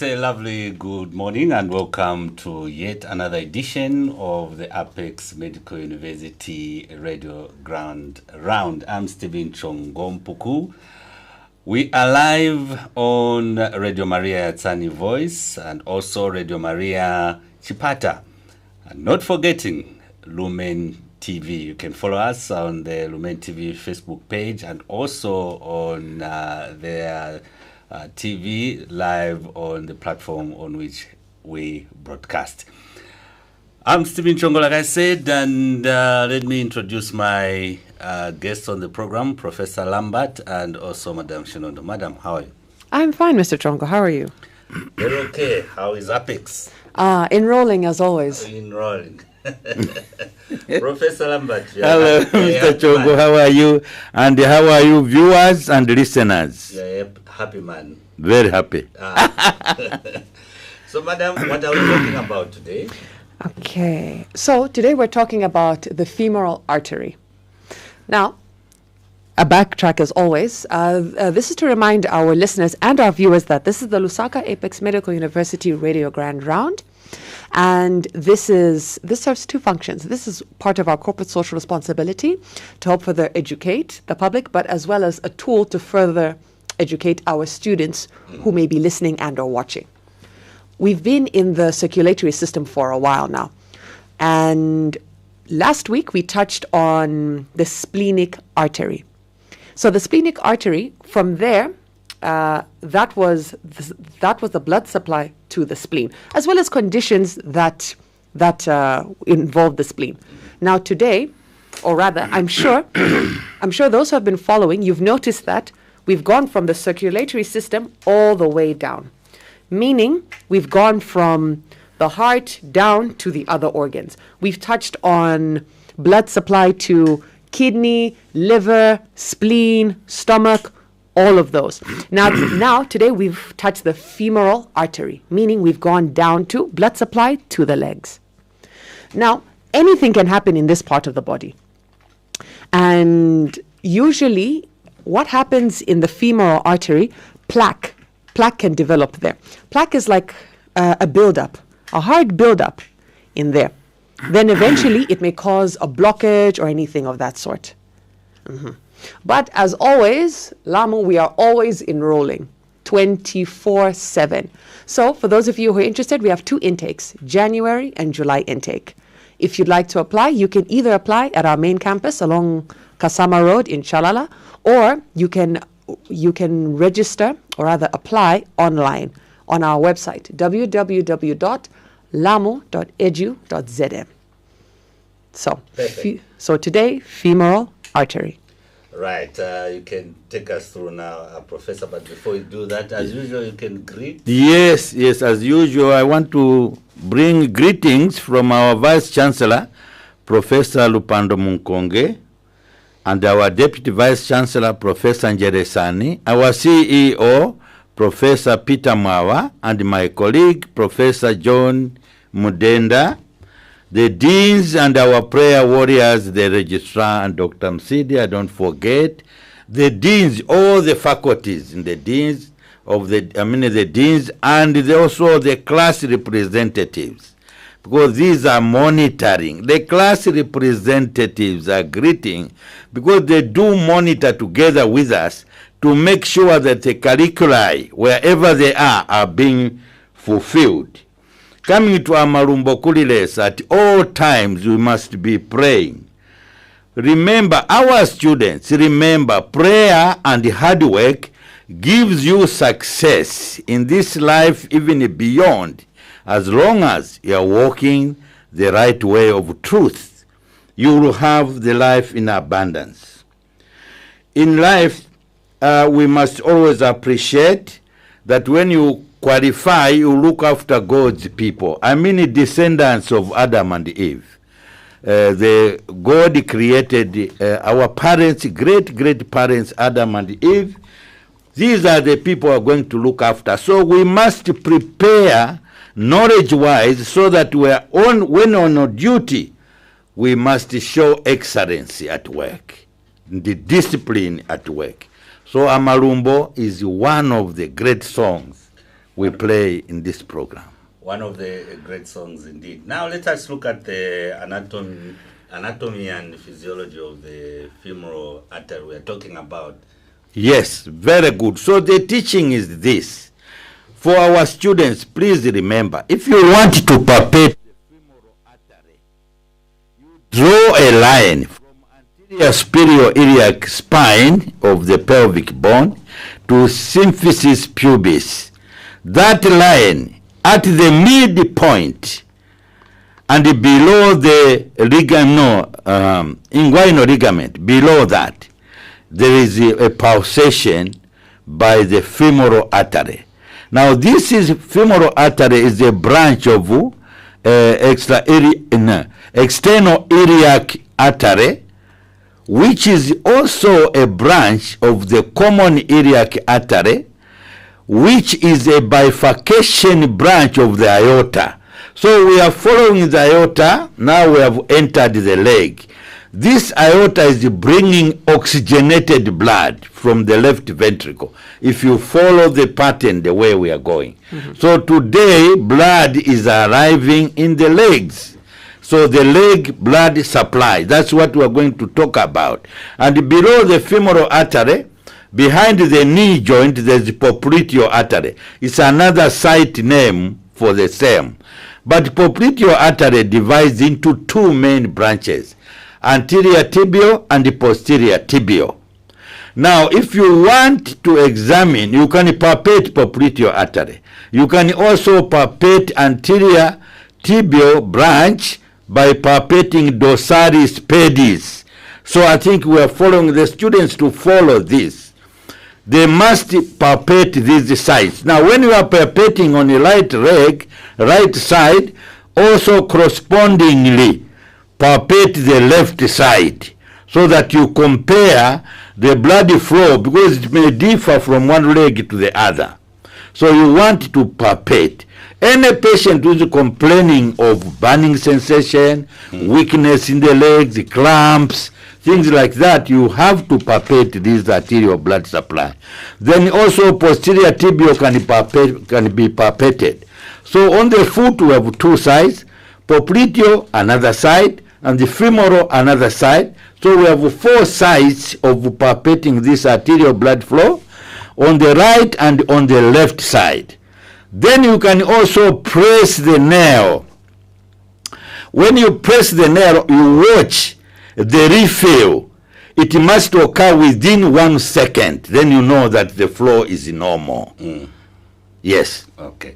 It's a lovely good morning and welcome to yet another edition of the Apex Medical University Radio Ground Round. I'm Stephen Chongompuku. We are live on Radio Maria Yatsani Voice and also Radio Maria Chipata. And not forgetting Lumen TV. You can follow us on the Lumen TV Facebook page and also on their TV live on the platform on which we broadcast. I'm Stephen Chongo, like I said, and let me introduce my guests on the program, Professor Lambert and also Madam Shinondo. Madam, how are you? I'm fine, Mr. Chongo. How are you? Very okay. How is Apex? Enrolling as always. Enrolling. Professor Lambert. Hello, Mr. Chongo. How are you? And how are you, viewers and listeners? Yeah, happy man. Very happy. So, Madam, what are we talking about today? Okay. So, today we're talking about the femoral artery. Now, a backtrack as always. This is to remind our listeners and our viewers that this is the Lusaka Apex Medical University Radio Grand Round. And this serves two functions. This is part of our corporate social responsibility to help further educate the public, but as well as a tool to further educate our students who may be listening and or watching. We've been in the circulatory system for a while now. And last week we touched on the splenic artery. So the splenic artery, from there, that was the blood supply to the spleen, as well as conditions that involve the spleen. Now today, or rather, I'm sure those who have been following, you've noticed that we've gone from the circulatory system all the way down, meaning we've gone from the heart down to the other organs. We've touched on blood supply to kidney, liver, spleen, stomach, all of those. Now today we've touched the femoral artery, meaning we've gone down to blood supply to the legs. Now, anything can happen in this part of the body. And usually what happens in the femoral artery, plaque can develop there. Plaque is like a buildup, a hard buildup in there. Then eventually it may cause a blockage or anything of that sort. But as always, LAMU, we are always enrolling 24/7. So for those of you who are interested, we have two intakes, January and July intake. If you'd like to apply, you can either apply at our main campus along Kasama Road in Chalala, or you can register, or rather apply online on our website, www.lamu.edu.zm. So today, femoral artery. Right, you can take us through now, Professor, but before you do that, as usual, you can greet. Yes, as usual, I want to bring greetings from our Vice Chancellor, Professor Lupando Munkonge, and our Deputy Vice Chancellor, Professor Njeresani, our CEO, Professor Peter Mwawa, and my colleague, Professor John Mudenda, the deans and our prayer warriors, the registrar and Dr. Msidi, I don't forget, the deans, all the faculties, and the deans the deans and also the class representatives, because these are monitoring. The class representatives are greeting because they do monitor together with us to make sure that the curricula, wherever they are being fulfilled. Coming to Amarumbo Kuliles, at all times we must be praying. Remember, our students, prayer and hard work gives you success in this life, even beyond, as long as you are walking the right way of truth. You will have the life in abundance. In life, we must always appreciate that when you qualify, you look after God's people. I mean, descendants of Adam and Eve. God created our parents, great parents, Adam and Eve. These are the people who are going to look after. So we must prepare knowledge-wise so that when on duty, we must show excellence at work, the discipline at work. So Amarumbo is one of the great songs we play in this program. One of the great songs indeed. Now let us look at the anatomy and physiology of the femoral artery we are talking about. Yes, very good. So the teaching is this. For our students, please remember, if you want to palpate the femoral artery, you draw a line from anterior superior iliac spine of the pelvic bone to symphysis pubis. That line at the midpoint and below the inguinal ligament, below that, there is a pulsation by the femoral artery. Now, femoral artery is a branch of external iliac artery, which is also a branch of the common iliac artery, which is a bifurcation branch of the aorta. So we are following the aorta. Now we have entered the leg. This aorta is bringing oxygenated blood from the left ventricle, if you follow the pattern the way we are going. So today, blood is arriving in the legs. So the leg blood supply, that's what we are going to talk about. And below the femoral artery, behind the knee joint, there's the popliteal artery. It's another site name for the same. But popliteal artery divides into two main branches, anterior tibial and posterior tibial. Now, if you want to examine, you can palpate popliteal artery. You can also palpate anterior tibial branch by palpating dorsalis pedis. So I think we are following the students to follow this. They must palpate these sides. Now, when you are palpating on the right leg, right side, also correspondingly palpate the left side so that you compare the blood flow, because it may differ from one leg to the other. So you want to palpate. Any patient who is complaining of burning sensation, weakness in the legs, cramps, things like that, you have to palpate this arterial blood supply. Then also posterior tibial can be palpated. So on the foot we have two sides, popliteal another side, and the femoral another side. So we have four sides of palpating this arterial blood flow on the right and on the left side. Then you can also press the nail. When you press the nail, you watch the refill. It must occur within 1 second. Then you know that the flow is normal. Yes. Okay.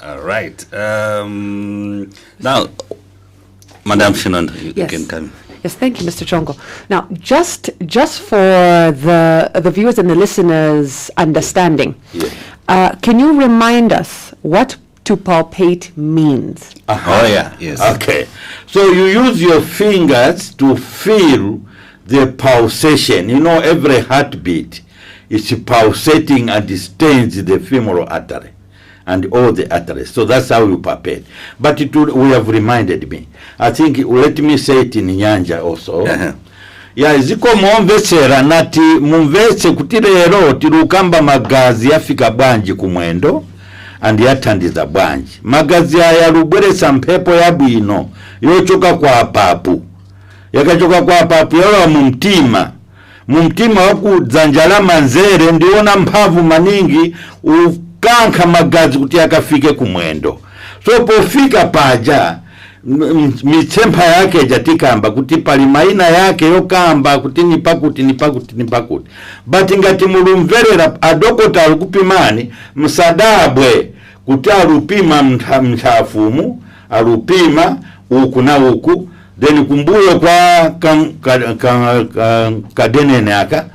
All right. Now, Madam Shinon, you can come. Yes, thank you, Mr. Chongo. Now, just for the viewers and the listeners' understanding, can you remind us what to palpate means? Oh, yeah, yes. Okay. So you use your fingers to feel the pulsation. You know, every heartbeat is pulsating and it stains the femoral artery and all the arteries. So that's how you palpate. But we have reminded me. I think, let me say it in Nyanja also. Ya ziko mwomvesera nati mumvese kuti lero tirukamba magazi yafika bwanji kumwendo andi yatandiza bwanji. Magazi ya lubweresa mpepo ya bwino yochoka kwa papu. Yakachoka kwa papu yola mumtima wakudzanjala manzere ndiona mpavu maningi ukanka magazi kuti yakafike kumwendo. So pofika paja mitsempa yake jatikamba kuti pali maina yake yokamba kuti nipakuti. But ngati mulumverera adokota alukupimani msadabwe kuti alupima mtafumu, alupima uku na uku, then kumbuyo kwa kadenene aka,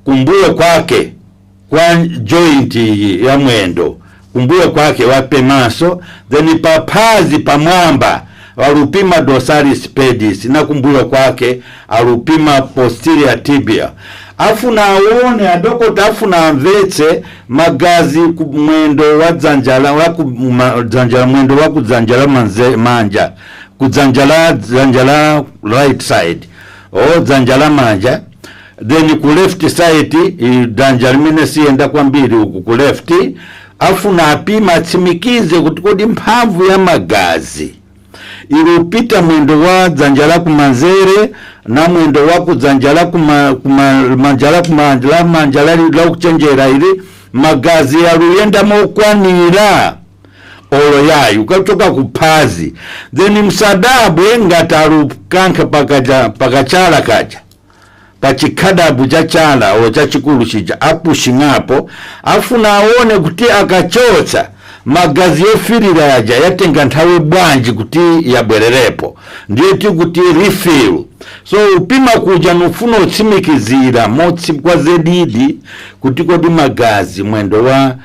kumbuyo kwake kwa joint ya mwendo, kumbuyo kwake wape maso, then papazi pamwamba alupima dorsalis pedis, na kumbuyo kwake alupima posterior tibia. Afuna aone adokota afuna amvetse magazi kumwendo wa dzanjala mwendo wa kudzanjala manja kudzanjala right side o dzanjala manja, then ku left side dzanjala mine sienda kwambiri ku left afuna apima atsimikize kuti kodi mphamvu ya magazi ilupita mwendo wa dzanja la kumanzere na mwendo wa kudzanja la manjala la kuchenjera ili magazi yaluyenda mokwanira olo yayo ukatoka kupazi then msadabwe ngatalukanka pakachala kaja pachikadabu cha chala o cha chikulu chija apushingapo afuna aone kuti akachotsa magazi yofirira yaja yatenga nthawi bwanji kuti yabwererepo ndiye kuti refill. So upima kuja nufuna utsimikizira motsi kwa zedidi kuti kodi magazi mwendo wa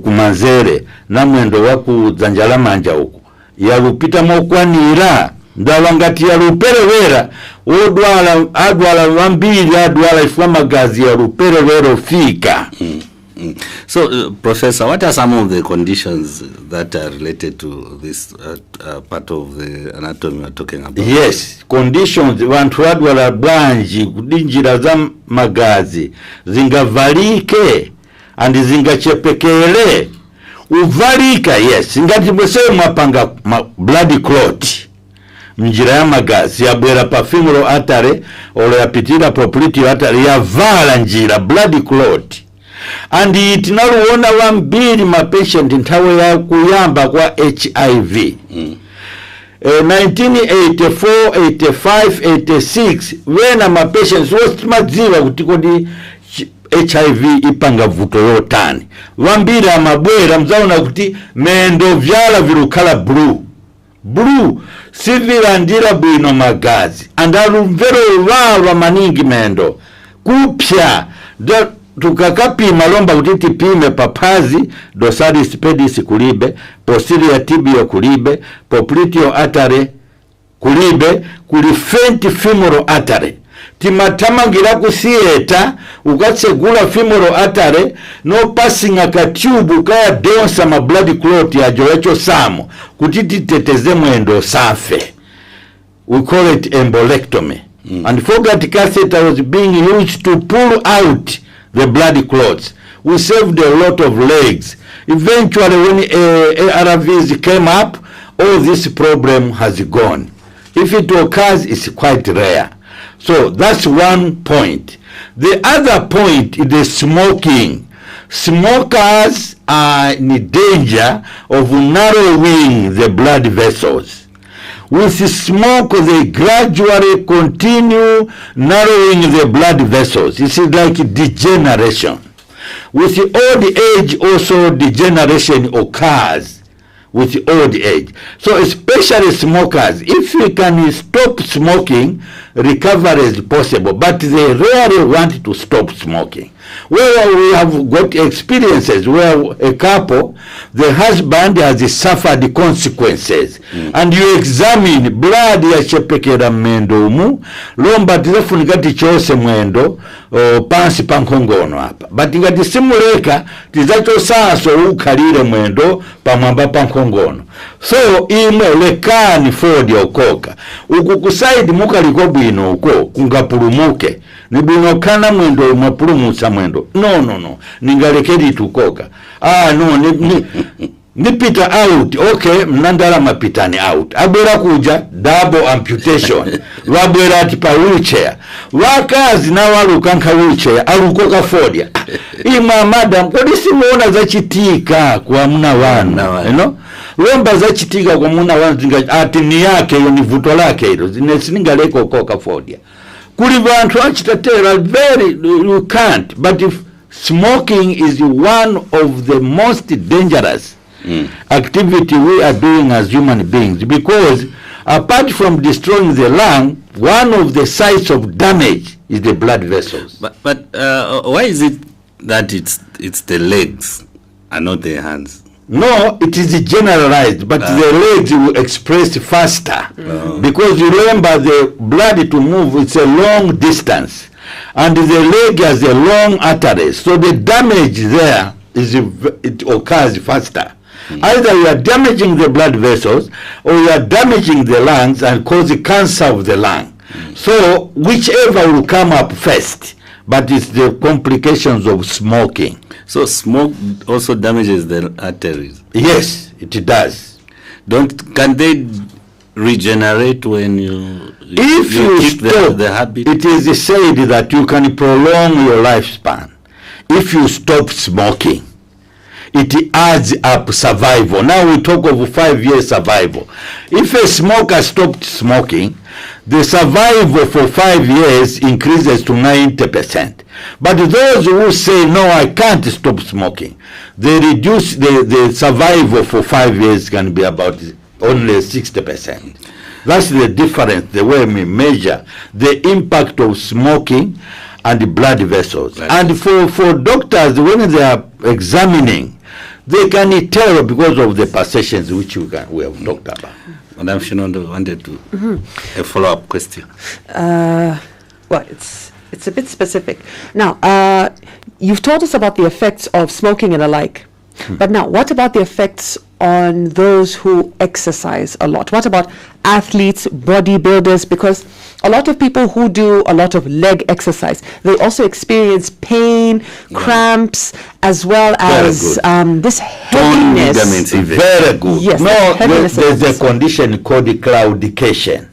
kumanzere na mwendo wa kudzanja la manja uku yalupita mokwanira ndala ngati yaluperewera adwala vambiri adwala ifwa magazi yaluperewera ofika. So, Professor, what are some of the conditions that are related to this part of the anatomy we're talking about? Yes, conditions vantu adwala bwanji kuti njira za magazi zingavalike and zingachepekele. Uvalika, yes, ngati mwesewe mwapanga blood clot mjira ya magazi yabwera pa femoral artery olo yapitira popliteal artery yavala njira blood clot. And tinaluona wambiri ma patient nthawe ya kuyamba kwa HIV. 1984, 85, 86 wena ma patients was madziwa kuti kodi HIV ipanga vuto yotani. Wambiri amabwera mzaona kuti mendo vyala virukala blue sivira ndira bwino magazi andalumvero wawa maningi mendo kupya tukakapima lomba kuti tipime papazi dorsalis pedis kulibe, posterior tibia kulibe, popliteal artery kulibe, kulifenti femoral artery. Timatamangira kusieta ukatsegula femoral artery no passing aka tube kaya donsa ma blood clot ya joecho samo kuti titeteze mwendo safe. We call it embolectomy. And forget catheter was being used to pull out the blood clots. We saved a lot of legs. Eventually when ARVs came up, all this problem has gone. If it occurs, it's quite rare. So that's one point. The other point is the smoking. Smokers are in danger of narrowing the blood vessels. With smoke, they gradually continue narrowing the blood vessels. It's like degeneration. With old age, also degeneration occurs with old age. So especially smokers, if you can stop smoking, recovery is possible, but they rarely want to stop smoking. Where we have got experiences where a couple, the husband has suffered consequences, and you examine blood ya chepekera mendo umu, lomba tizafunikati chose mwendo pansi pankongono hapa. But ngati simuleka tizacho saso ukalire mwendo pamwamba pankongono. So ime lekani Ford ya ukoka. Ukukusaidi mukaliko bwino uko kungapulumuke. Ni bwino kana mwendo umapulumusa mwendo. No. Ningalekedi tukoka. No, nipita out. Okay, mnandala mapitani out. Abwera kuja double amputation. Wabwera atipa wheelchair. Wakazi na walukanka wheelchair. Alukoka Ford. Ima madam, kodisi muona za chitika kwa muna wanu. You know? Lomba za chitika kwa muna wanu ati ni yake yo ni vuto lake hilo. Siningaleko koka Ford. Kuli vantu achitatera you can't. But if smoking is one of the most dangerous activity we are doing as human beings, because apart from destroying the lung, one of the sites of damage is the blood vessels. But why is it that it's the legs and not the hands? No, it is generalized, but the legs will express faster. Because you remember the blood to move, it's a long distance. And the leg has a long artery. So the damage there, it occurs faster. Either you are damaging the blood vessels or you are damaging the lungs and cause cancer of the lung. So whichever will come up first. but it's the complications of smoking. So smoke also damages the arteries. Yes, it does. Can they regenerate when you keep stop the habit? It is said that you can prolong your lifespan if you stop smoking. It adds up survival. Now we talk of 5 years survival. If a smoker stopped smoking, the survival for 5 years increases to 90%. But those who say, no, I can't stop smoking, they reduce the survival for 5 years can be about only 60%. That's the difference, the way we measure the impact of smoking and the blood vessels. Right. And for doctors, when they are examining, they can tell because of the perceptions which we have talked about. Madam Shinondo wanted to a follow-up question. Well, it's a bit specific. Now, you've told us about the effects of smoking and the like. But now, what about the effects on those who exercise a lot? What about athletes, bodybuilders? Because a lot of people who do a lot of leg exercise, they also experience pain, cramps, as well as this heaviness. Very good. Yes, there's a condition called claudication.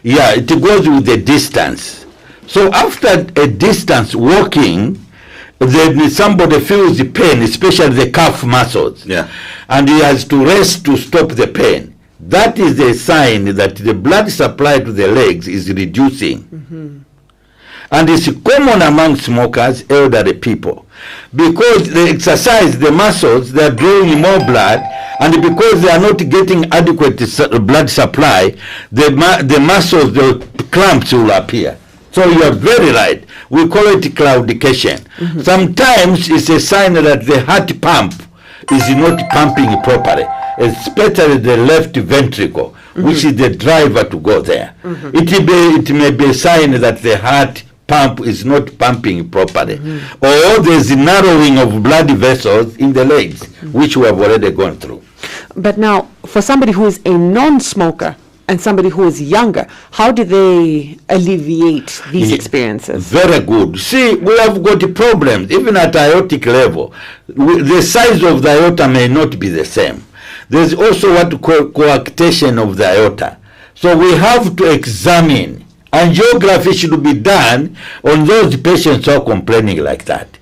Yeah, it goes with the distance. So after a distance walking, then somebody feels the pain, especially the calf muscles, and he has to rest to stop the pain. That is a sign that the blood supply to the legs is reducing. And it's common among smokers, elderly people, because they exercise the muscles, they are drawing more blood, and because they are not getting adequate blood supply, the muscles, the cramps will appear. So you are very right. We call it claudication. Sometimes it's a sign that the heart pump is not pumping properly, especially the left ventricle, which is the driver to go there. It may be a sign that the heart pump is not pumping properly, or there's a narrowing of blood vessels in the legs, which we have already gone through. But now, for somebody who is a non-smoker and somebody who is younger, how do they alleviate these experiences? Very good. See, we have got problems, even at aortic level. The size of the aorta may not be the same. There's also what we call coarctation of the aorta. So we have to examine. Angiography should be done on those patients who are complaining like that.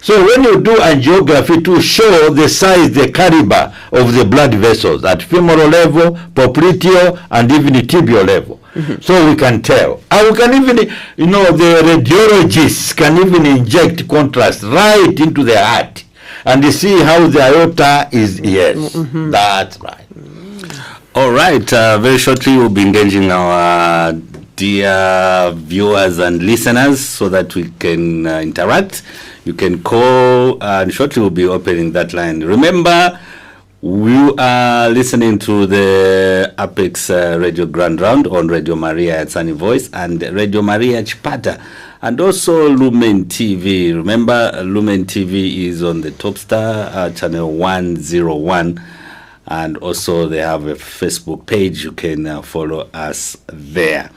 So when you do angiography to show the size, the caliber of the blood vessels at femoral level, popliteal, and even tibial level. So we can tell. And we can even, the radiologists can even inject contrast right into the heart and you see how the aorta is. Yes, that's right. All right. Very shortly, we'll be engaging our dear viewers and listeners so that we can interact. You can call, and shortly we'll be opening that line. Remember, we are listening to the Apex Radio Grand Round on Radio Maria at Sunny Voice and Radio Maria Chipata, and also Lumen TV. Remember, Lumen TV is on the Top Star channel 101, and also they have a Facebook page. You can follow us there.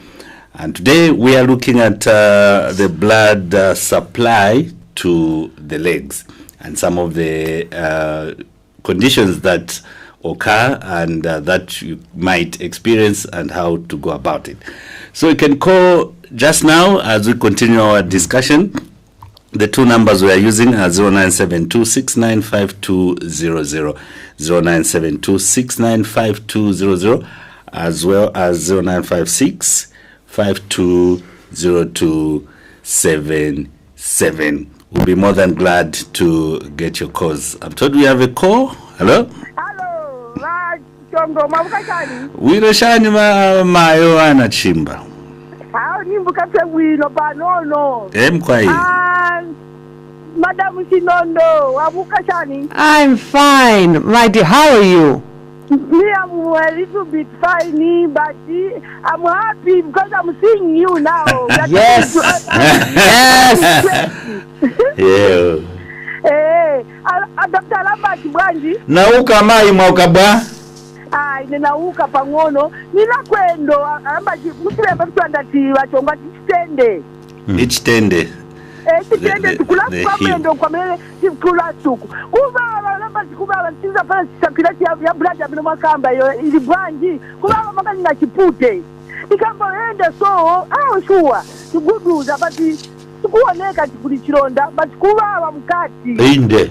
And today we are looking at the blood supply to the legs and some of the conditions that occur and that you might experience and how to go about it. So you can call just now as we continue our discussion. The two numbers we are using are 0972695200, 0972695200, as well as 0956520277. We'll be more than glad to get your calls. I'm told we have a call. Hello? Hello. Chongo, mabukachani. Wiroshani mayo anachimba. How nimbuka wino banono. Mkwai. Madam Shinondo, wabukachani. I'm fine, my dear. How are you? Me, I'm a little bit funny, but I'm happy because I'm seeing you now. Yes. Yes. Yeah. Hey, Dr. Lambert Bwanji. Nauka mai maukaba. Ninauka pangono. Nina kwendo. Lambert, mutule mbatu andati wachonga chichitende. Chichitende. tikende tukulafu mwendo kwa mele kulasuku kubaba namba kubaba tiza pala sakirati ya blood abino makamba ili bwanji kubaba makani na chipute ikamba ende so shuwa tuguduza bati tukuoneka tikuli chironda bati kubaba mkati inde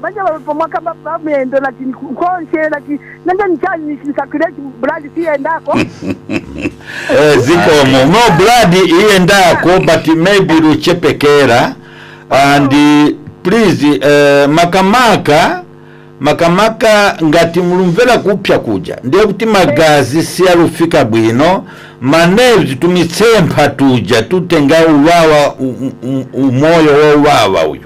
banja bapomaka bamendo lakini konse lakini nanga nchani nisakirati blood siendako ziko no blood iendako but maybe ruchepekera and please makamaka ngati mulumvera kupya kuja ndiye kuti magazi siyalufika bwino manevi tumitsempa tuja tutenga uwawa umoyo wa uwawa uyu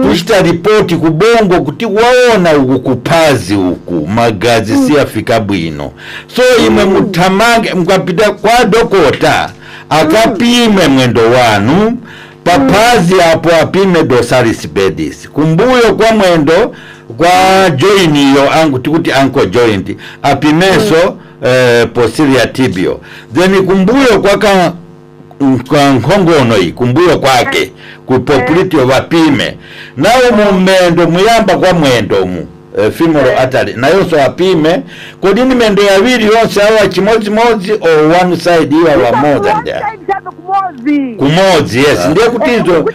tushita ripoti kubongo kuti waona ukukupazi uku magazi siyafika bwino so imwe mutamange mkapita kwa dokota akapime mwendo wanu papazi hapo apime dosalis pedis kumbuyo kwa mwendo kwa joint yo angu tikuti ankle joint apimeso posterior tibial then kumbuyo kwa nkongono hii kumbuyo kwake kupopliti wapime na umumendo muyamba kwa mwendo mu femoral artery na yoso apime kodini mendo ya wili yonse awa chimozi mozi or one side iwa wa more than that kumozi yes ndiye kutizo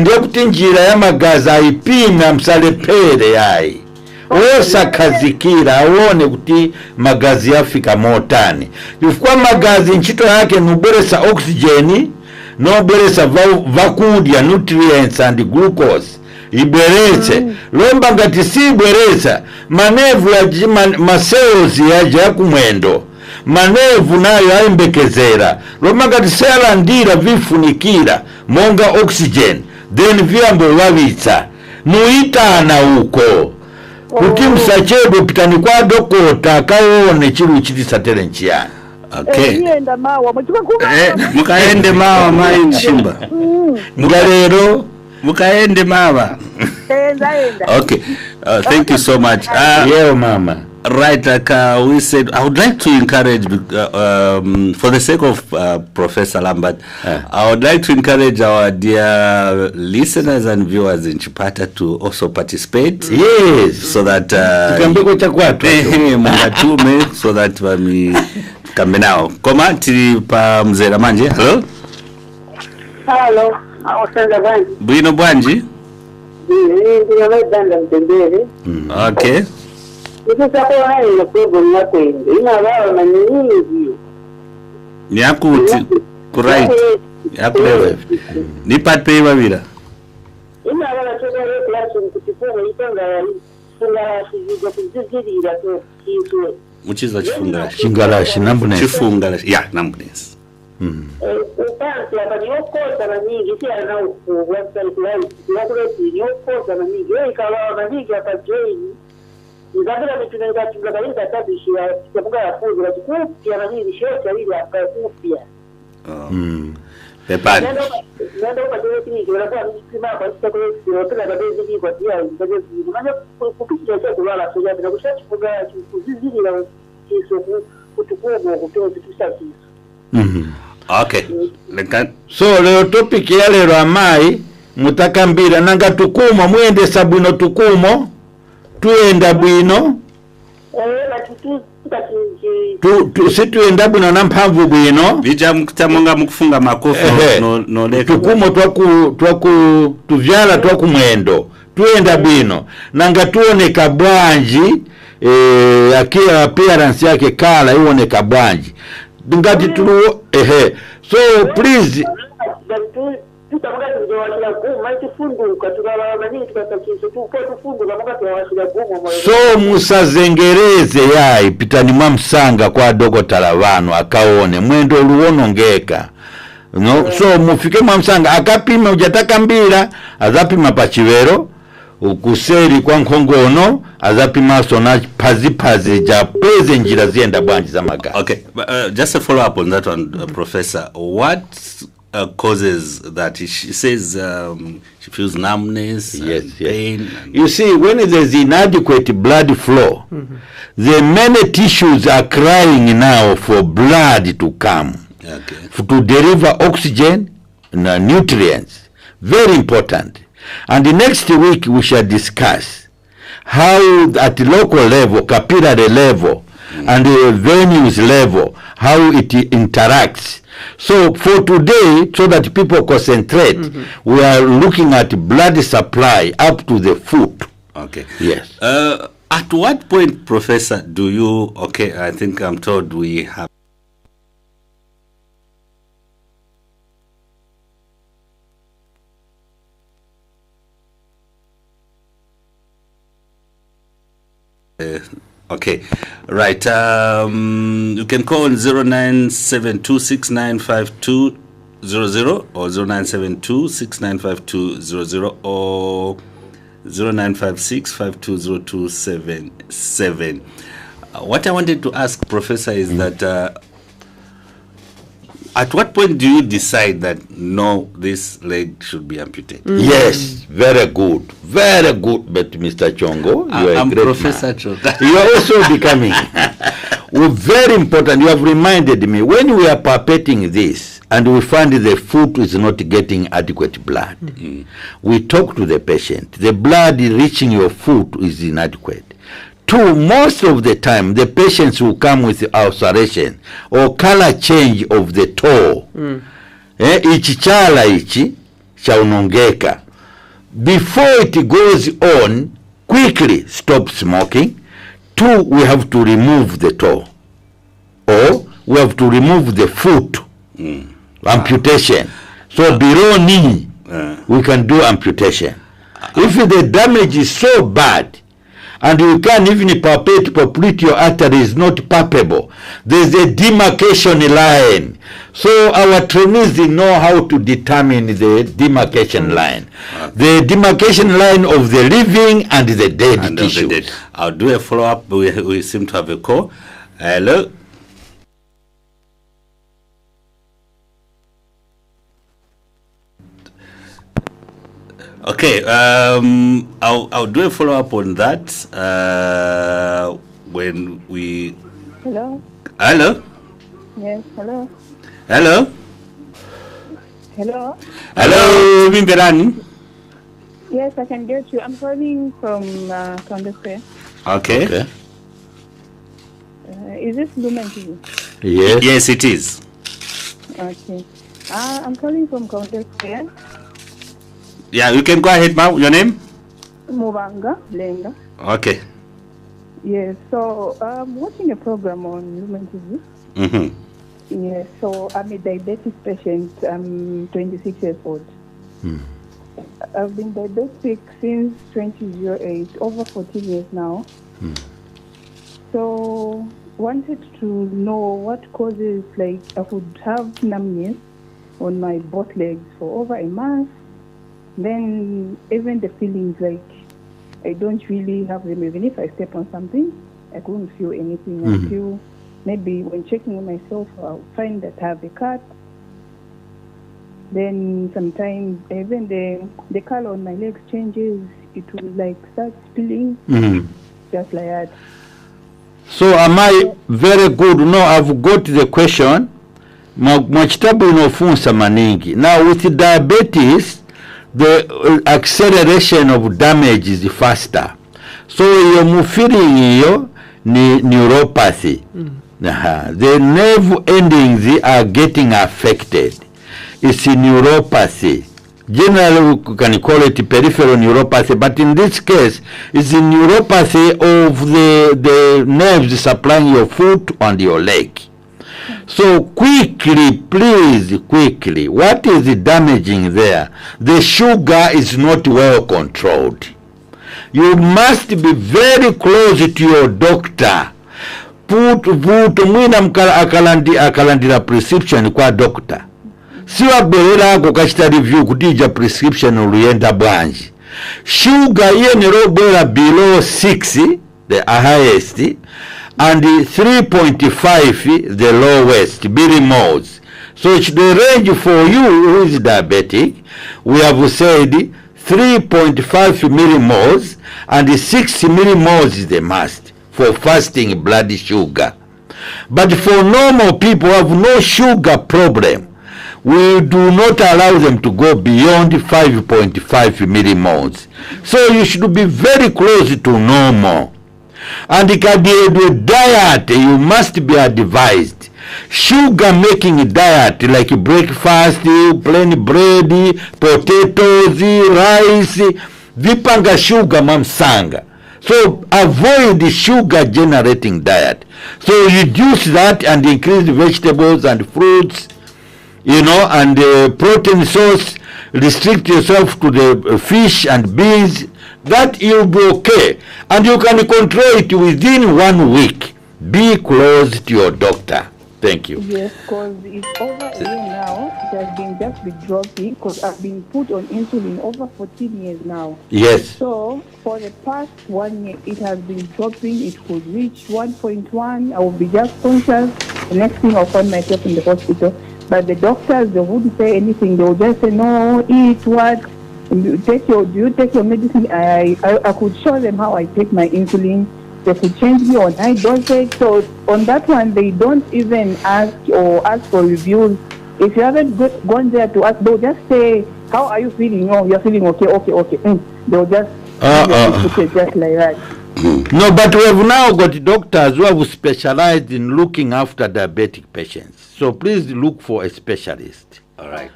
ndiye kutinjira ya magaza ipime msalepere yai osa kazikira aone kuti magazi yafika motani yufukwa magazi nchito yake nuberesa oxygeni noberesa vakudya nutrients and glucose ibweretse lomba ngati si ibweresa manevu ya macells yaja kumwendo manevu nayo aimbekezera lomba ngati sealandira vifunikira monga oxygen then vyambo wavitsa nuitana uko kuti msachedo pitani kwa dokota kaone chilu chitisatere nchiyani okay mukaende mawa mai chimba mukalero mukaende mawa okay thank you so much yeah mama right like we said I would like to encourage for the sake of Professor Lambert I would like to encourage our dear listeners and viewers in Chipata to also participate yes so that tukambeko cha kwatu mngatume so that kambe nao koma tiri pa mzera manje hello awasanga bwanji bwino bwanji ndiyo ndanda mtembele okay nikisakona ile program yako ina wao na nyingi ni akuti right yakulewe ni patpe wabira ina wala choka ile class kutifunga itonga funga shizigo kuzizira to kiso muchiza chifunga chingalashi nambune chifunga ya nambunes upansi abani yokoza na nyingi si ana ukubwa sai yakureti yokoza na nyingi ikawa na nyingi akajoin nzabira bitunenga chingaka inda tabishira kuvuga yafuza bakupya na nyingi shoti ali akakupya pepani ndio kwa sababu kini kwa sababu kima kwa sababu sio tena kabisa ni kwa sababu ndio maana kupitia kwa wala sio bila kushachifuga kuzizidi na kiso kutukua kutoa kitusaki okay so leo topic ya lero amai mutakambira nanga tukumo muende sabwino tukumo tuenda bwino situenda bwino na mphamvu bwino bija mukutamonga mukufunga makofi no leka tukumo tuvyala twakumwendo tuenda bwino nanga tuoneka bwanji akia appearance yake kala iwoneka bwanji ngati tulu so please so musazengereze yai pitani mamsanga kwa dokotala vanu akaone mwendo luwonongeka no so mufike mamsanga akapima ujataka mbira azapima pachivero ukuseri kwa nkongono azapima sona pazi ja peze njira zienda bwanji za magari okay just a follow up on that one Professor what causes that she says she feels numbness and pain you see when there is inadequate blood flow the many tissues are crying now for blood to come to deliver oxygen nutrients. Very important. And the next week we shall discuss how at local level, capillary level, and the venues level, how it interacts. So for today, so that people concentrate, we are looking at blood supply up to the foot. Okay. Yes. At what point, Professor, do you, okay, I think I'm told we have okay, right. You can call on 0972695200 or 0972695200 or 0956520277. What I wanted to ask, Professor, is that at what point do you decide that no, this leg should be amputated? Yes, very good, but Mr. Chongo, you are I'm a great Professor man. Chongo. You are also becoming. Well, very important. You have reminded me when we are palpating this and we find the foot is not getting adequate blood. We talk to the patient. The blood reaching your foot is inadequate. Two, most of the time, the patients will come with ulceration or color change of the toe. Ichi chala ichi chaunongeka. Before it goes on, quickly stop smoking. Two, we have to remove the toe. Or we have to remove the foot. Amputation. So below knee, we can do amputation. If the damage is so bad, and you can't even palpate popliteal artery is not palpable, there's a demarcation line. So our trainees know how to determine the demarcation line. The demarcation line of the living and the dead tissue. I'll do a follow-up. We seem to have a call. Hello? Okay, I'll do a follow-up on that when we... Hello? Hello? Yes, hello? Hello? Hello? Hello, Mimberani? Yes, I can get you. I'm calling from Counter Square. Okay. Is this Lumen TV? Yes. Yes, it is. Okay. I'm calling from Counter Square. Yeah, you can go ahead, ma'am. Your name? Mubanga, Lenga. Okay. Yes, so I'm watching a program on Lumen TV. Yes, so I'm a diabetic patient. I'm 26 years old. I've been diabetic since 2008, over 14 years now. So wanted to know what causes, like I would have numbness on my both legs for over a month. Then even the feelings like I don't really have them. Even if I step on something, I couldn't feel anything until maybe when checking on myself, I'll find that I have a cut. Then sometimes even the color on my legs changes. It will like start spilling, just like that. So am I very good? No, I've got the question. Mwachitabu inofunsa maningi. Now with diabetes, the acceleration of damage is faster. So your feeling hiyo ni neuropathy. The nerve endings are getting affected. It's neuropathy. Generally we can call it peripheral neuropathy, but in this case it's the neuropathy of the nerves supplying your foot and your leg. So quickly, please, quickly, what is damaging there? The sugar is not well controlled. You must be very close to your doctor. Mwina akalandira prescription kwa doctor. Siwa belela kukashita review kutija prescription uluyenda bwanji. Sugar iye nirobela below 6, the highest, and 3.5 the lowest, millimoles. So it's the range for you who is diabetic. We have said 3.5 millimoles and 6 millimoles is the must for fasting blood sugar. But for normal people who have no sugar problem, we do not allow them to go beyond 5.5 millimoles. So you should be very close to normal. And the diet, you must be advised. Sugar making diet like breakfast, plain bread, potatoes, rice, vipanga sugar mamsanga. So avoid the sugar generating diet. So reduce that and increase vegetables and fruits, and protein source. Restrict yourself to the fish and beans. That you'll be okay. And you can control it within 1 week. Be close to your doctor. Thank you. Yes, because it's over a year now. It has been just been dropping because I've been put on insulin over 14 years now. Yes. So for the past 1 year, it has been dropping. It could reach 1.1. I will be just conscious. The next thing I'll find myself in the hospital. But the doctors, they wouldn't say anything. They would just say, no, eat what? Do you take your medicine? I could show them how I take my insulin. They could change me on high dosage. So on that one, they don't even ask for reviews. If you haven't gone there to ask, they'll just say, how are you feeling? Oh, you're feeling okay. They'll just just like that. No, but we have now got doctors who have specialized in looking after diabetic patients. So please look for a specialist. All right.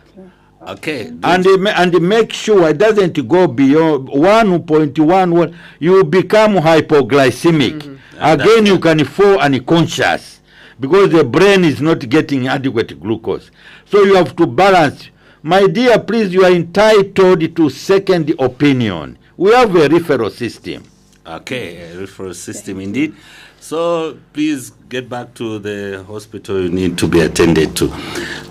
Okay. And make sure it doesn't go beyond 1.11. You become hypoglycemic. Again, you can fall unconscious because the brain is not getting adequate glucose. So you have to balance. My dear, please, you are entitled to second opinion. We have a referral system. Okay, a referral system indeed. So please get back to the hospital you need to be attended to.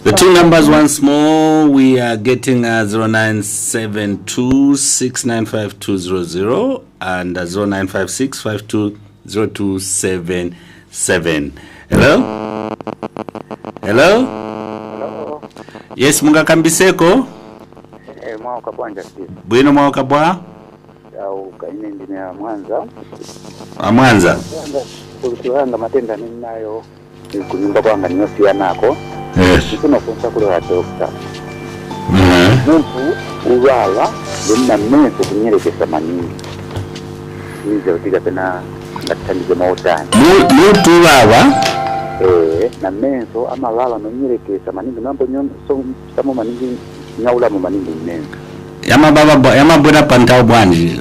The two numbers once more, we are getting 0972695200 and 0956520277. Hello? Hello? Hello. Yes, munga kambiseko? Mwaka bwanja sisi. Bwino mwaka bwa? Au kaine ndine ya Mwanza. Mwanza. Kulikuanga matenda ninayo kunyumba kwanga niyosia nako. Yes. Kuna kunsa kule wa dokta. Muntu uwala nina menso kunyerekesa manini. Nize utiga pena ngatandize maotani. Muntu uwala? Na menso ama wala nonyerekesa manini mambo nyonso samo manini nyaula mu manini menso. Yamabwera pantao bwanji.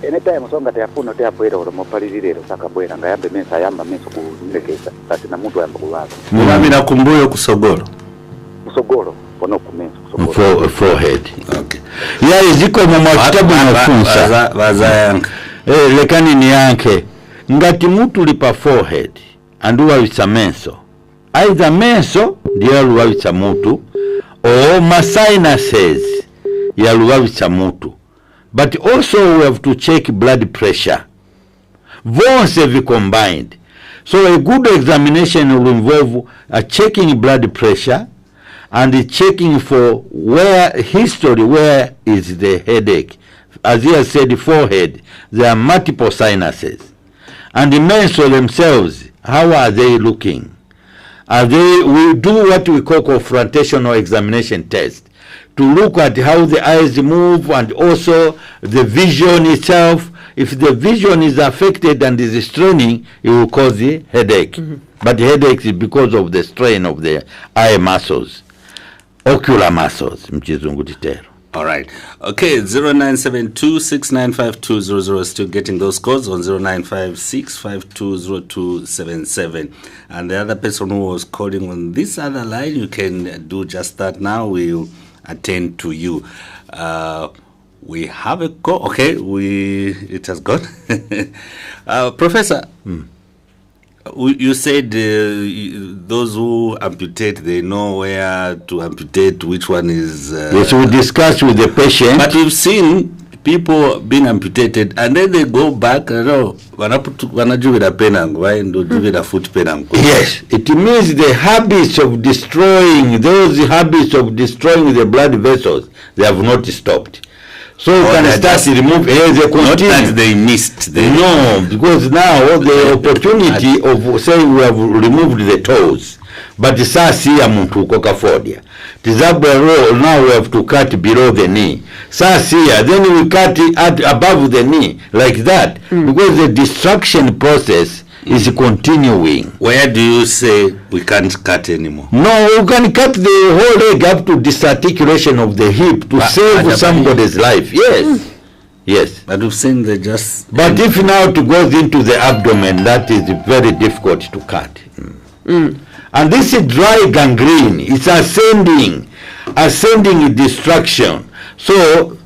Anytime songa teafuno teapwera ora mopaliriro saka bwera ngayambe mensa yamba menso kulekesa kati na muntu ayamba kulala. Mubamira kumbuyo kusogolo pono kumenso kusogolo forehead. Okay. Ya iziko mwa kitabu nafunza bazayanga lekani ni yanke ngati mutu lipa forehead anduwa wisa menso either menso ndiyo luwa wisa mutu or ma sinuses ya luwa wisa mutu. But also we have to check blood pressure. Vonse we combined. So a good examination will involve checking blood pressure and checking for where is the headache. As he has said, forehead, there are multiple sinuses. And the menso themselves, how are they looking? We do what we call confrontational examination test to look at how the eyes move and also the vision itself. If the vision is affected and is straining, it will cause the headache. But the headache is because of the strain of the eye muscles, ocular muscles. All right. Okay, 0972695200. Still getting those calls on 0956520277. And the other person who was calling on this other line, you can do just that now. We'll attend to you. We have a call. Okay, it has gone. Professor, you said those who amputate, they know where to amputate, which one is... yes, we discuss with the patient. But we've seen people being amputated and then they go back, wanajuvida penangu, wanajuvida foot penangu. Yes, it means the habits of destroying the blood vessels, they have not stopped. So you can start to remove they continue. Not that they missed. No, because now the opportunity of, say, we have removed the toes, but sasiya muntu ukoka fordia tizabwe roll. Now we have to cut below the knee, sasiya, then we cut it at above the knee like that, because the destruction process is continuing. Where do you say we can't cut anymore? No, you can cut the whole leg up to disarticulation of the hip to save somebody's life. Yes. Yes. But we've seen they just... But if now it goes into the abdomen, that is very difficult to cut. And this is dry gangrene. It's ascending destruction. So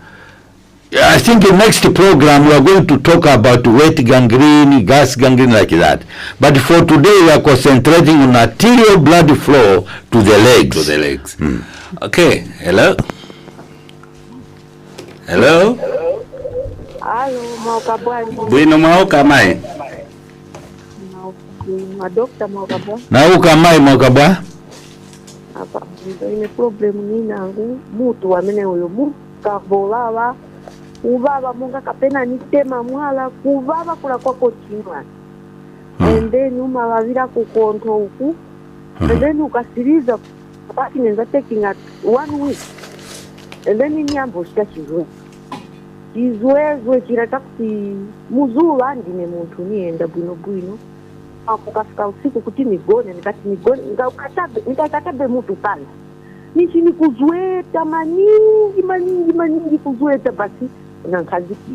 I think in next program we are going to talk about wet gangrene, gas gangrene, like that. But for today we are concentrating on arterial blood flow to the legs. To the legs. Okay. Hello? Hello? Hello, Mauka Bwani. Bueno Mauka Mai. Madokta Mauka Bwani. Nauka Mai Mauka Bwani. Hapa ine problem ninangu mutu wamene uyo mutu kabolala ubaba munga kapena nitema mwala kubaba kula kwako chimwa and then umalavira kukonto uku and then ukasiriza basi nenza taking at 1 week and then nyambo shikachizwe izwezwe chirata kuti muzula ndine muntu nienda bwino akukafika usiku kuti nigone nikatabe mutu pala nichini kuzweta maningi kuzweta basi nankaziki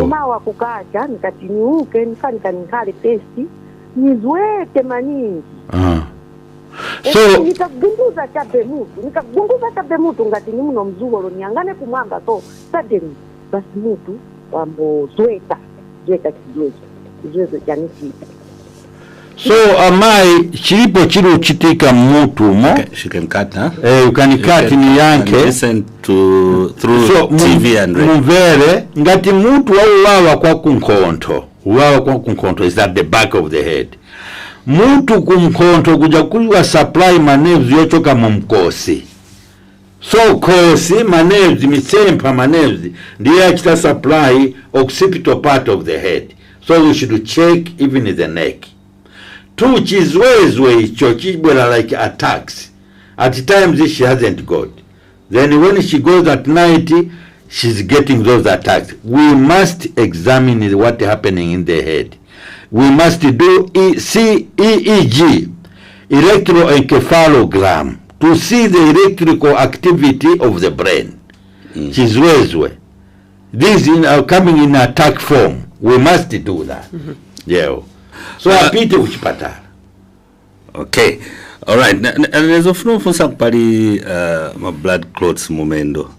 umawa kukacha nikati niuke nikale testi nizwete maningi so nikagunduza tabe mutu ngati ni muno mzugolo niangane kumwanga so suddenly basi mutu wambo zweta kizwezo chanisi. So amai chilipo chilo chitika mutu mo. Okay, she can cut, huh? You can cut ni yanke. Listen to through so, TV and radio. Muvere ngati mutu wawa kwa kunkonto. Wawa kwa kunkonto is at the back of the head. Mutu kumkonto kuja kuliwa supply manevu yochoka mumkosi. So kosi manevu misempa manevu ndiye achita supply occipital part of the head. So we should check even the neck. Two chizwezwe icho chibwela like attacks. At times she hasn't got. Then when she goes at night, she's getting those attacks. We must examine what happening in the head. We must do EEG, electroencephalogram, to see the electrical activity of the brain. Chizwezwe. These are coming in attack form. We must do that. Yeah. So apite kuchipatara. Okay. All right. There's often for somebody my blood clots momento.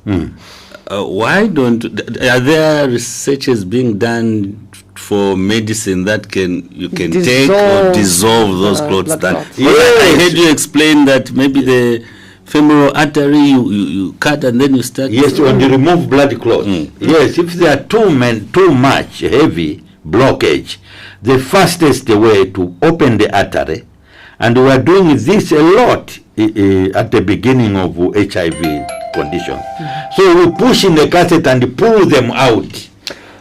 Why don't are there researches being done for medicine that you can take or dissolve those clots? Yes. I heard you explain that maybe the femoral artery you cut and then you start. Yes, when you remove blood clots. Yes, if they are too much heavy blockage, the fastest way to open the artery, and we are doing this a lot at the beginning of HIV condition. So we push in the catheter and pull them out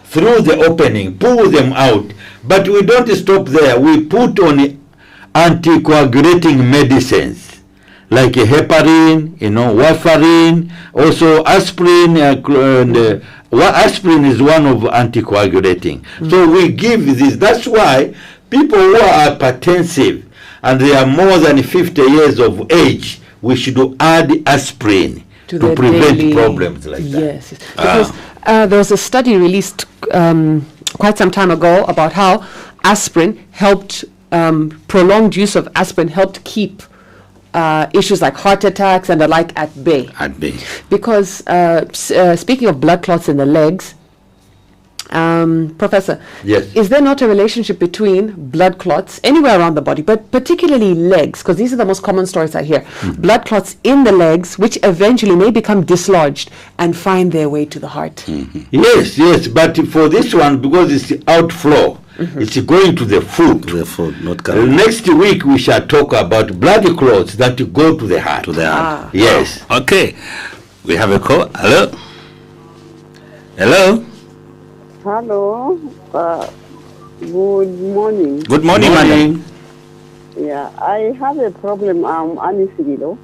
through the opening, pull them out, but we don't stop there. We put on anticoagulating medicines like heparin, warfarin, also aspirin, and aspirin is one of anticoagulating. So we give this. That's why people who are hypertensive and they are more than 50 years of age, we should add aspirin to prevent problems like that. Yes, because there was a study released quite some time ago about how aspirin helped, prolonged use of aspirin helped keep issues like heart attacks and the like at bay. At bay. Because speaking of blood clots in the legs, Professor, yes, is there not a relationship between blood clots anywhere around the body, but particularly legs, because these are the most common stories I hear, blood clots in the legs which eventually may become dislodged and find their way to the heart? Yes, but for this one, because it's the outflow, it's going to the foot. To the foot, not coming. Next week we shall talk about blood clots that go to the heart. To the heart. Yes. Okay. We have a call. Hello? Hello? Hello. Good morning. Good morning, madam. Yeah, I have a problem. Anisilo,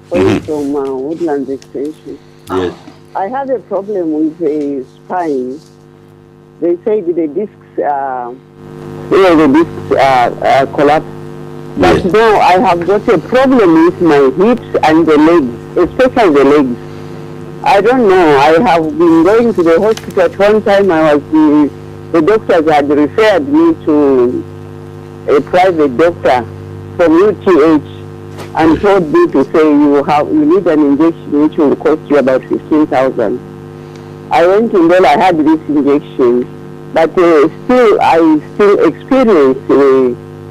from Woodlands Extension. Yes. I have a problem with the spine. They say the discs, collapse. But Yes. now I have got a problem with my hips and the legs, especially the legs. I don't know. I have been going to the hospital. At one time, the doctors had referred me to a private doctor from UTH and told me to say you need an injection which will cost you about 15,000. I went in there. I had this injection, but I still experience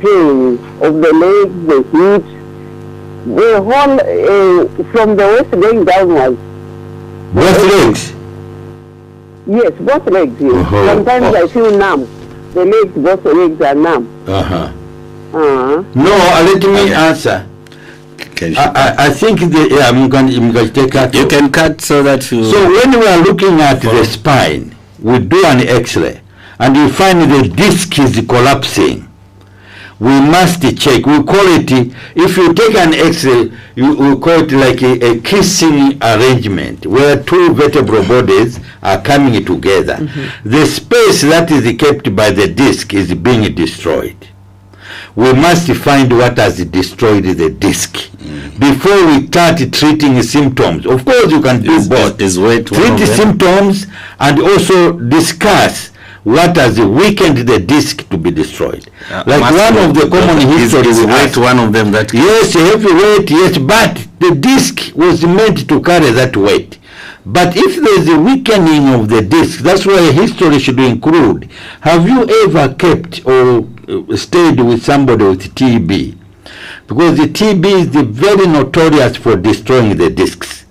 pain of the legs, the hips, the whole from the waist going downwards. Both legs? Yes, both legs. Yes. Uh-huh. Sometimes I feel numb. The legs, both legs are numb. Uh-huh. Uh-huh. No, let me answer. I think I'm going to take cut. You can cut so that you... So when we are looking at the spine, we do an X-ray, and you find the disc is collapsing. We must check. We call it, if you take an X-ray, we call it like a kissing arrangement, where two vertebral bodies are coming together. The space that is kept by the disc is being destroyed. We must find what has destroyed the disc before we start treating symptoms. Of course, you can do both. Treat symptoms and also discuss what has weakened the disc to be destroyed. Like one of the common histories is weight one of them that... Yes, heavy weight, yes, but the disc was meant to carry that weight. But if there is a weakening of the disc, that's why history should include. Have you ever kept or stayed with somebody with TB? Because the TB is very notorious for destroying the discs.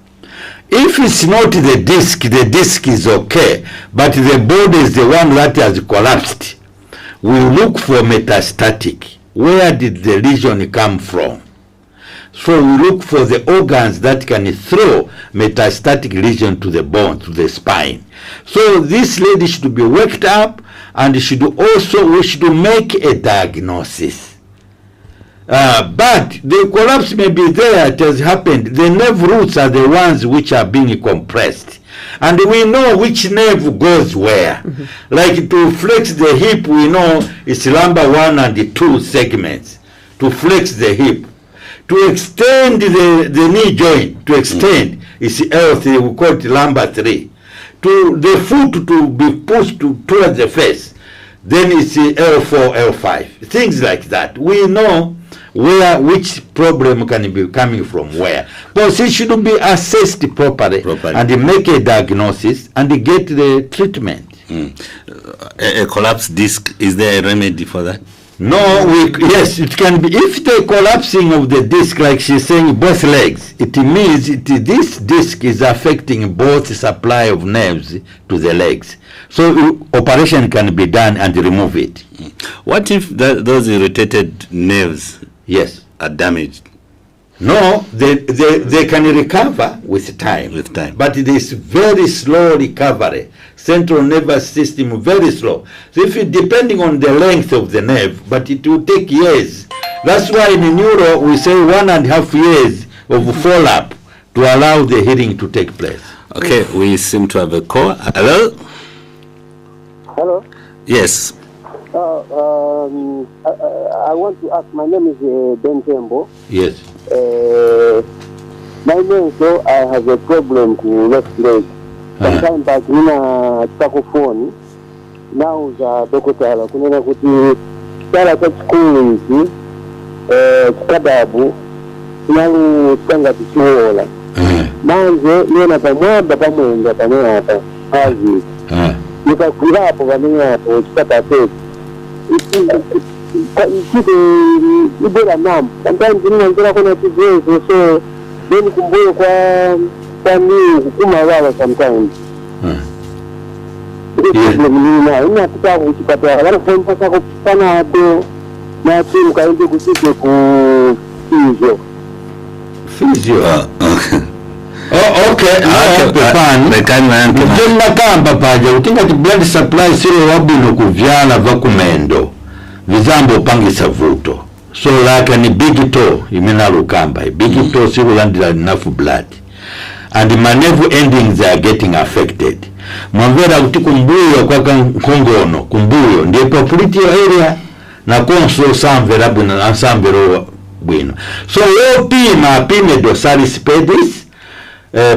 If it's not the disc is okay, but the body is the one that has collapsed. We look for metastatic. Where did the lesion come from? So we look for the organs that can throw metastatic lesion to the bone, to the spine. So this lady should be worked up, and we should make a diagnosis. But the collapse may be there, it has happened. The nerve roots are the ones which are being compressed. And we know which nerve goes where. Like to flex the hip, we know it's lumbar 1 and 2 segments. To flex the hip. To extend the knee joint, to extend, is L3, we call it lumbar 3. To the foot to be pushed towards the face, then it's L4, L5. Things like that. We know which problem can be coming from where. But it should be assessed properly. And make a diagnosis and get the treatment. A collapsed disc, is there a remedy for that? No, yes, it can be. If the collapsing of the disc, like she's saying, both legs, it means this disc is affecting both supply of nerves to the legs. So operation can be done and remove it. What if those irritated nerves are damaged? No, they can recover with time. But it is very slow recovery. Central nervous system, very slow. So depending on the length of the nerve, but it will take years. That's why in neuro we say 1.5 years of follow-up to allow the healing to take place. Okay, we seem to have a call. Hello? Hello? Yes. I want to ask, my name is Ben Tembo. Yes. My name, so I have a problem with left leg. Sometimes back in a phone, now the doctor, kunena kuti sala kwa school hizi, kadabu, nalu tanga tichuola. Manje, niona pamoja pamoja pamoja hazi. Nikakula hapo kamenya hapo chipata pesa. Ibora nam. Sometimes ninaanza kuna kigezo, so then kumbuyo kwa mimi kuma wala sometimes. Ina kitabu ukipata wala kwa mpaka kupana hapo na timu kaende kusike ku physio. Oh, okay. Mjema kamba paja utinga ti blood supply siro wabino kuvyala vakumendo vizambo pangisa vuto So like a big toe, imena lukamba, a big toe sihulandila enough blood. And the navel endings are getting affected. Mwavera kuti kumbuyo kwa kongono, kumbuyo, ndiye popliteal area, na konso samvera bwino, na samvero bwino. So apime dorsalis pedis,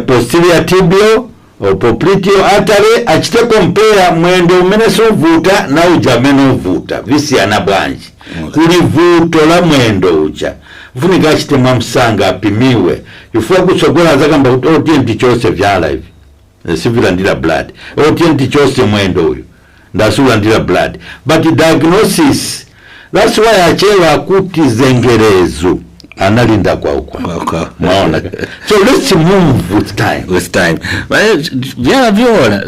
posterior tibial, or popliteal artery, achite compare mwendo umene vuta na uja meno vuta, visi anabwanji. Kuli vuto la mwendo uja. Funika achite mamsanga apimiwe. Yufua kusogola zakamba otienti chose vyala hivi. Sivila ndila blood. Otienti chose mwendo uyu. Ndasula ndila blood. But the diagnosis, that's why achewa kuti zengerezu. Analinda kwa ukwa. Maona. So let's move with time. With time. Vyala vyola.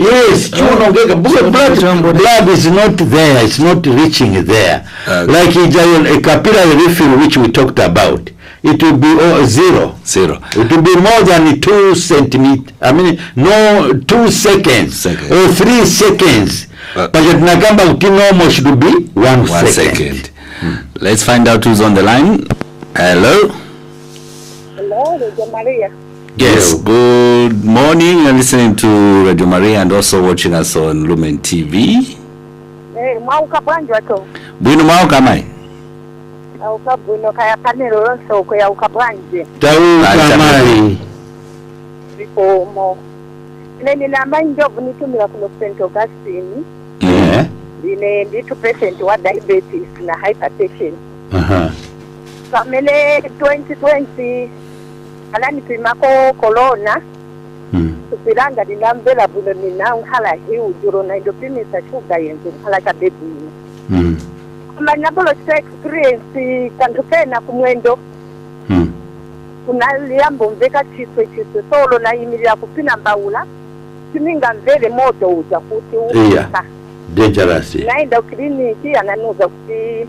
Yes, blood is not there. It's not reaching there. Like a capillary refill which we talked about. It will be zero. It will be more than 2 centimeters. I mean, no, 2 seconds. Or 3 seconds. But Nakamba Utinomo should be 1 second. Let's find out who's on the line. Hello. Hello, Radio Maria. Yes, good morning. You're listening to Radio Maria and also watching us on Lumen TV. Mwauka bwanjwa to. Bwino mwauka mai. Mwauka bwino kaya kanero ronso kwa ya ukabwanje. Tauka mai. Viko mo. Nina manjovu nitumila kuno St. Augustine. Ine nditu patient wa diabetes na hypertension. Kamele 2020 alani primako corona. Tupiranga dinambela buno nina uhala hiu juro na indopimisa sugar yenzu uhala kabebi. Kumanabolo experience kantupena kumwendo. Kuna liambo mveka chiswe solo na imili ya kupina mbaula. Kiminga mvele moto uja kuti uka. Dangerous. Naenda kliniki ananuza kuti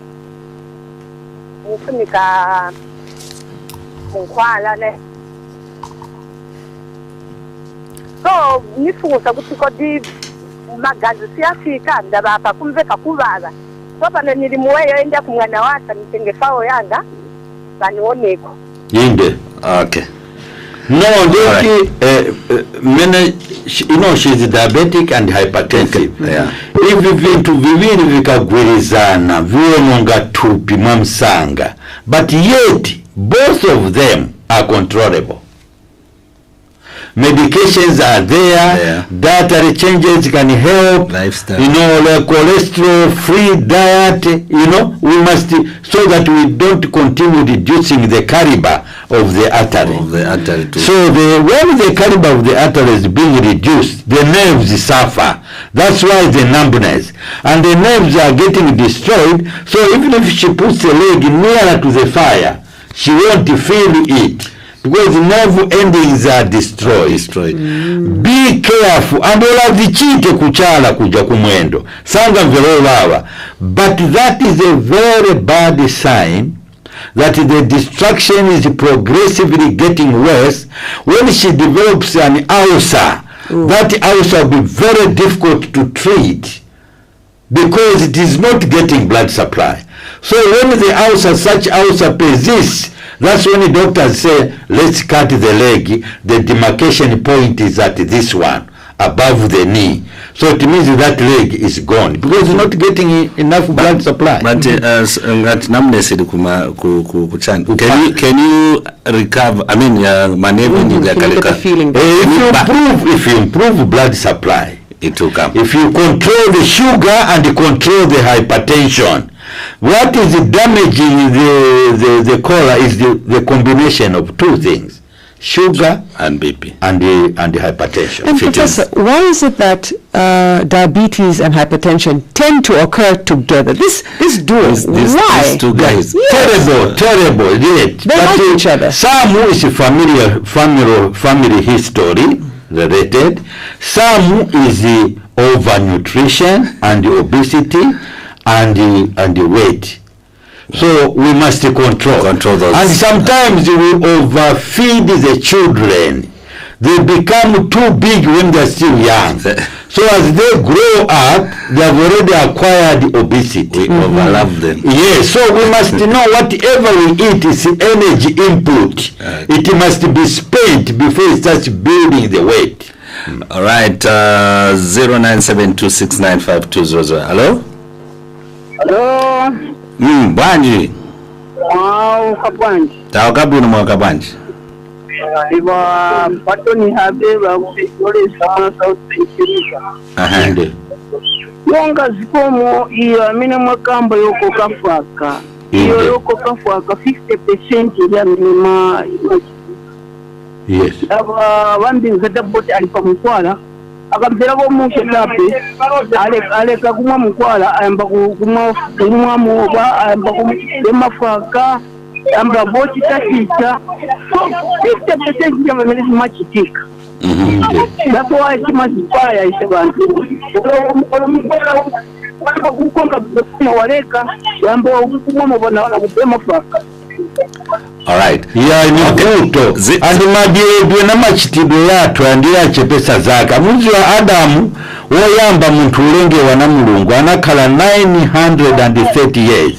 mfunika mkwala ne. So nifuza kuti kodi magazi siyafika ndabapa kumveka kubaga. So pana nilimuweyo enda kumwana wasa nitengefao yanga banioneko. Yinde. Okay. No, she's diabetic and hypertensive. Yeah. If vitu viwili vikagwirizana viononga tupi mamsanga, but yet both of them are controllable. Medications are there, dietary changes can help, lifestyle. Like cholesterol-free diet, we must, so that we don't continue reducing the caliber of the artery. So when the caliber of the artery is being reduced, the nerves suffer. That's why the numbness. And the nerves are getting destroyed, so even if she puts a leg nearer to the fire, she won't feel it. Because the nerve endings are destroyed. Be careful. And olazichite kuchala kuja kumwendo. Sanga mvelo wawa. But that is a very bad sign that the destruction is progressively getting worse. When she develops an ulcer, that ulcer will be very difficult to treat because it is not getting blood supply. So when the ulcer, such ulcer persists, that's when the doctors say, let's cut the leg. The demarcation point is at this one, above the knee. So it means that leg is gone because it's not getting enough blood supply. But can you recover? I mean, if you improve blood supply, it will come. If you control the sugar and control the hypertension, what is damaging the color is the combination of two things: sugar and BP and the hypertension. And Professor, why is it that diabetes and hypertension tend to occur together? This duo. Why? These two guys. Yes. Terrible. They like each other. Some who is family history related. Some is overnutrition and obesity and the weight. So we must control those. And sometimes we overfeed the children. They become too big when they're still young. So as they grow up, they have already acquired obesity. We overlap them. Yes, so we must know whatever we eat is energy input. It must be spent before it starts building the weight. All right, 0972695200. Hello? Hello. Banji. Wow, Kabanji. Tawakabuno mwakabanji. Iwa patoni habe wa kusikole sama South Century. Yonga zikomo iya mine mwakamba yoko kafaka. Iyo yoko kafaka 50% ya minima. Yes. Aba wandi ngada bote alipa mkwala. Akampera bo mushe lape. Aleka kumwa mkwala ayamba kumwa moba ayamba kumafaka. Amba boti takicha. So 50% ya minima machitika. That's why it's much fire. It's about all right. Yeah, ni kuto. Andi madie na machitido yatu andi yache pesa zaka. Muzi wa Adamu wayamba muntu ulenge wana mulungu anakala 930 years.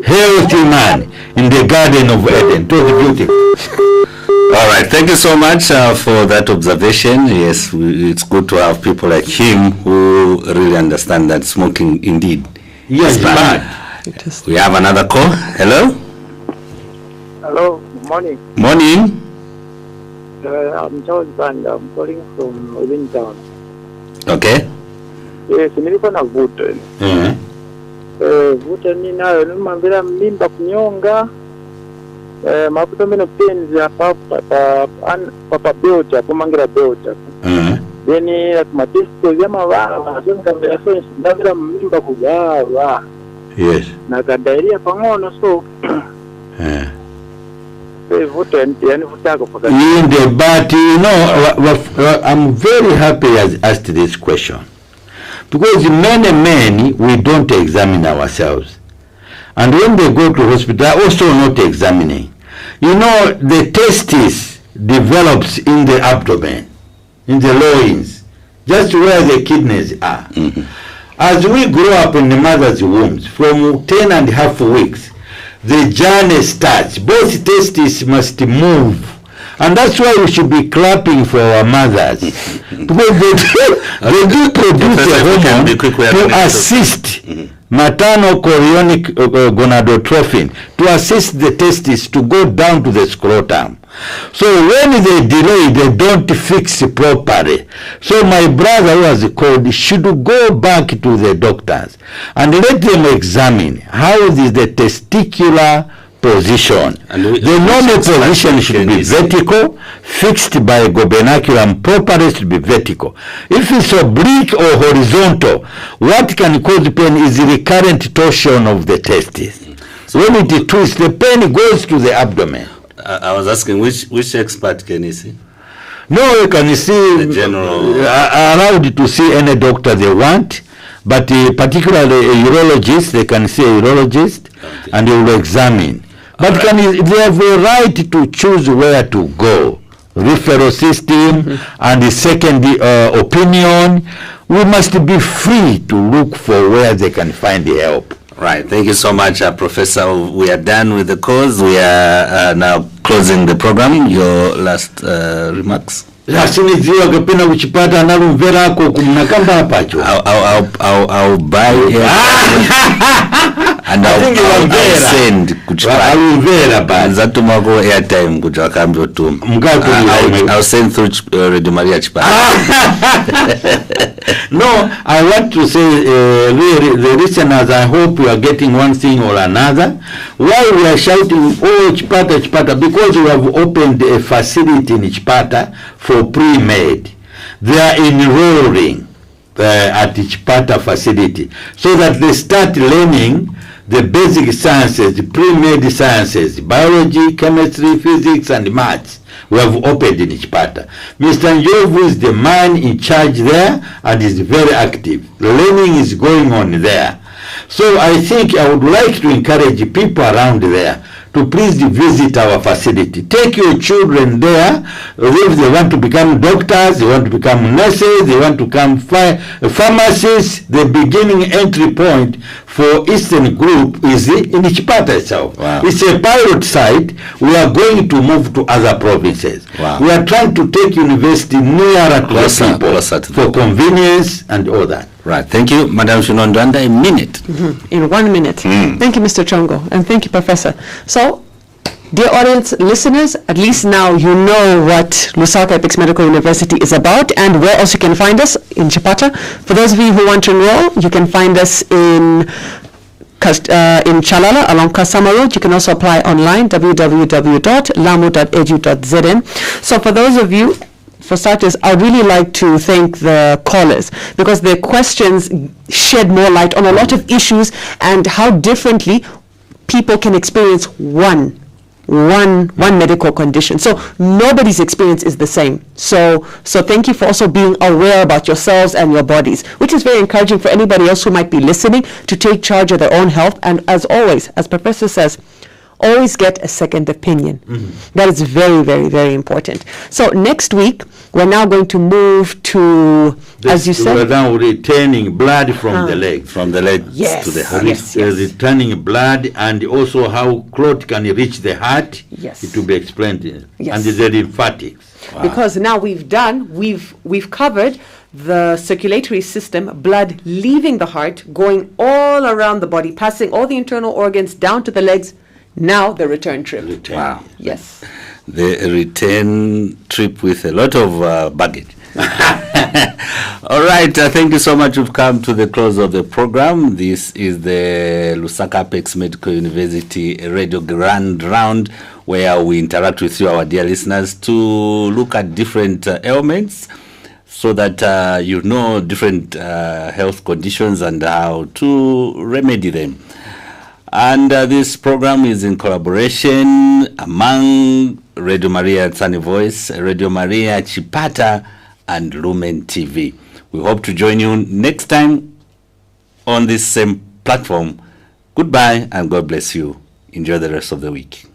Healthy man in the Garden of Eden. It was beautiful. All right, thank you so much for that observation. Yes, it's good to have people like him who really understand that smoking indeed is bad. We have another call. Hello? Hello, morning. Morning. I'm Charles and I'm calling from within town. Okay. Yes, nilikuwa na vuta. Vuta ninayo, nimambira mimba kunyonga. Mafuta meno penzi ya papa built up, kumangira built up. Then at my disco yama wa, zonga mbira so ndabira mimba kugawa. Yes. Na diarrhea pangono so. But you know, I'm very happy as asked this question. Because many we don't examine ourselves. And when they go to hospital, also not examining. You know, the testis develops in the abdomen, in the loins, just where the kidneys are. As we grow up in the mother's wombs, from 10.5 weeks, the journey starts. Both testes must move. And that's why we should be clapping for our mothers. Because they do produce a hormone to assist maternal chorionic gonadotrophin, to assist the testes to go down to the scrotum. So when they delay, they don't fix properly. So my brother who was called should go back to the doctors and let them examine how is the testicular position. The normal position should be vertical, fixed by gobernaculum properly should be vertical. If it's oblique or horizontal, what can cause pain is recurrent torsion of the testes. So when it twists, the pain goes to the abdomen. I was asking which expert can you see? No, you can see the general. Allowed to see any doctor they want, but particularly a urologist, they can see a urologist, and they will examine. But they have a right to choose where to go. Referral system and the second opinion. We must be free to look for where they can find the help. Right. Thank you so much, Professor. We are done with the calls. We are now closing the program. Your last remarks? Lakini ziwa kapena kuchipata analumvera ako kumnakamba hapacho. I'll buy it. And I'll send kuchipata. Alumvera ba. Nzatuma ko airtime kuchakambyo tu. I'll send through Radio Maria chipata. No, I want to say really, the listeners, I hope you are getting one thing or another. Why we are shouting, oh, Chipata, Chipata? Because we have opened a facility in Chipata for pre-med. They are enrolling at the Chipata facility so that they start learning the basic sciences, the pre-med sciences, biology, chemistry, physics, and maths. We have opened in Chipata. Mr. Njovu is the man in charge there and is very active. Learning is going on there. So I think I would like to encourage people around there to please visit our facility. Take your children there. If they want to become doctors, they want to become nurses, they want to become pharmacists, the beginning entry point for Eastern Group is in Chipata itself. Wow. It's a pilot site. We are going to move to other provinces. Wow. We are trying to take university nearer to the people closer to for convenience and all that. Right. Thank you, Madam Shinondwanda. A minute. In 1 minute. Thank you, Mr. Chongo, and thank you, Professor. So, dear audience listeners, at least now you know what Lusaka Apex Medical University is about and where else you can find us in Chipata. For those of you who want to enroll, you can find us in Chalala along Kasama Road. You can also apply online, www.lamu.edu.zn. So for those of you, for starters, I'd really like to thank the callers because their questions shed more light on a lot of issues and how differently people can experience one medical condition. So nobody's experience is the same. So thank you for also being aware about yourselves and your bodies, which is very encouraging for anybody else who might be listening to take charge of their own health. And as always, as Professor says, always get a second opinion. That is very, very, very important. So next week, we're now going to move to, as you said, we're now returning blood from the leg. From the leg to the heart. Returning blood, and also how clot can reach the heart. Yes. It will be explained. Yes. And the lymphatics. Wow. Because now we've covered the circulatory system, blood leaving the heart, going all around the body, passing all the internal organs down to the legs. Now the return trip. Wow. Yes. The return trip with a lot of baggage. All right. Thank you so much. We've come to the close of the program. This is the Lusaka Apex Medical University Radio Grand Round, where we interact with you, our dear listeners, to look at different ailments so that you know different health conditions and how to remedy them. And this program is in collaboration among Radio Maria Sunny Voice, Radio Maria Chipata, and Lumen TV. We hope to join you next time on this same platform. Goodbye and God bless you. Enjoy the rest of the week.